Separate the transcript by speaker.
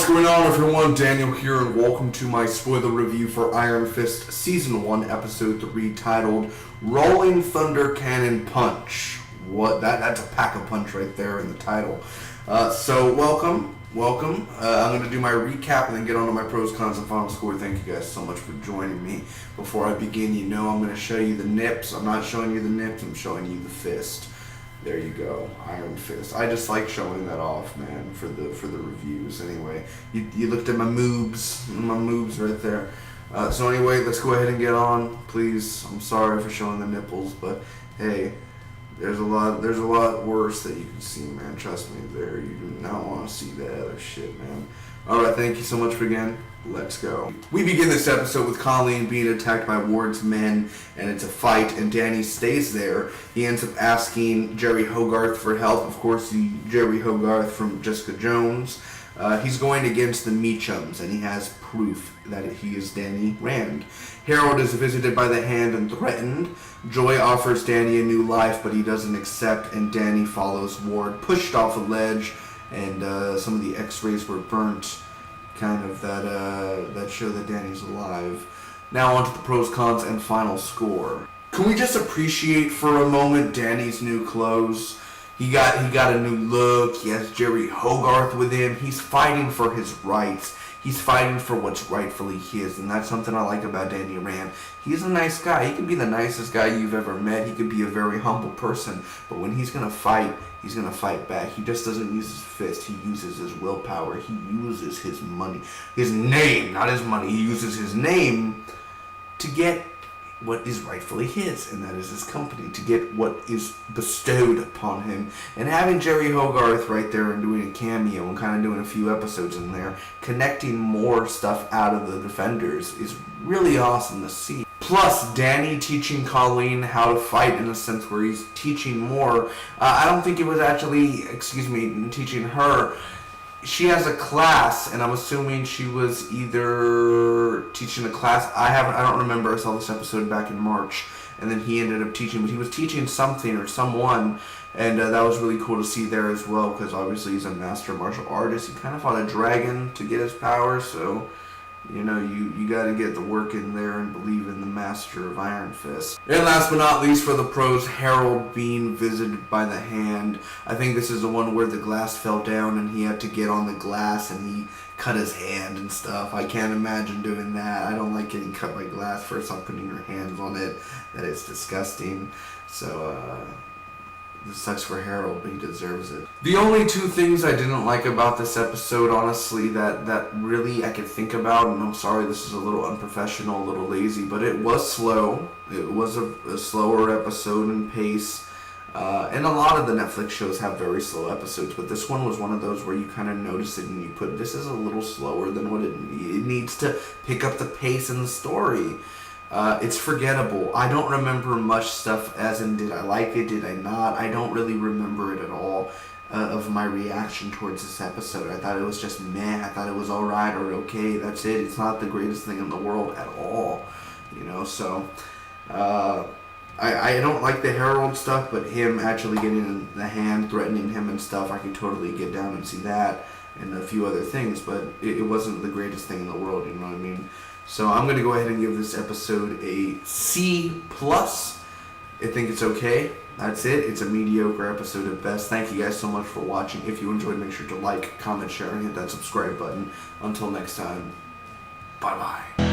Speaker 1: What's going on, everyone? Daniel here, and welcome to my spoiler review for Iron Fist Season 1, Episode 3, titled Rolling Thunder Cannon Punch. That's a pack of punch right there in the title. So welcome. I'm going to do my recap and then get on to my pros, cons, and final score. Thank you guys so much for joining me. Before I begin, you know I'm going to show you the nips. I'm not showing you the nips, I'm showing you the fist. There you go, Iron Fist. I just like showing that off, man, for the reviews. Anyway, you looked at my moves right there. So anyway, let's go ahead and get on, please. I'm sorry for showing the nipples, but hey, there's a lot worse that you can see, man. Trust me, there. You do not want to see that other shit, man. All right, thank you so much again. Let's go. We begin this episode with Colleen being attacked by Ward's men, and it's a fight, and Danny stays there. He ends up asking Jerry Hogarth for help. Of course, Jerry Hogarth from Jessica Jones. He's going against the Meachums, and he has proof that he is Danny Rand. Harold is visited by the Hand and threatened. Joy offers Danny a new life, but he doesn't accept, and Danny follows Ward, pushed off a ledge, and some of the x-rays were burnt. Kind of that show that Danny's alive. Now on to the pros, cons, and final score. Can we just appreciate for a moment Danny's new clothes? He got a new look. He has Jerry Hogarth with him. He's fighting for his rights. He's fighting for what's rightfully his, and that's something I like about Danny Rand. He's a nice guy. He could be the nicest guy you've ever met. He could be a very humble person, but when he's gonna fight back. He just doesn't use his fist. He uses his willpower. He uses his money, his name, not his money. He uses his name to get what is rightfully his, and that is his company, to get what is bestowed upon him. And having Jerry Hogarth right there and doing a cameo and kind of doing a few episodes in there, connecting more stuff out of the Defenders is really awesome to see. Plus, Danny teaching Colleen how to fight in a sense where he's teaching more. I don't think it was actually, teaching her. She has a class, and I'm assuming she was either teaching a class. I don't remember. I saw this episode back in March, and then he ended up teaching, but he was teaching something or someone, and that was really cool to see there as well, because obviously he's a master martial artist. He kind of fought a dragon to get his power, so you know, you got to get the work in there and believe in the master of Iron Fist. And last but not least for the pros, Harold being visited by the Hand. I think this is the one where the glass fell down and he had to get on the glass and he cut his hand and stuff. I can't imagine doing that. I don't like getting cut by glass. First off, putting your hands on it, that is disgusting. So, this sucks for Harold, but he deserves it. The only two things I didn't like about this episode, honestly, that really I could think about, and I'm sorry this is a little unprofessional, a little lazy, but it was slow. It was a slower episode in pace. And a lot of the Netflix shows have very slow episodes, but this one was one of those where you kind of notice it and you put, this is a little slower than what it needs to pick up the pace in the story. It's forgettable. I don't remember much stuff, as in did I like it, did I not? I don't really remember it at all of my reaction towards this episode. I thought it was just meh. I thought it was alright or okay. That's it. It's not the greatest thing in the world at all. You know, so I don't like the Herald stuff, but him actually getting the Hand, threatening him and stuff, I could totally get down and see that and a few other things, but it wasn't the greatest thing in the world, you know what I mean? So I'm going to go ahead and give this episode a C+. I think it's okay. That's it. It's a mediocre episode at best. Thank you guys so much for watching. If you enjoyed, make sure to like, comment, share, and hit that subscribe button. Until next time, bye-bye.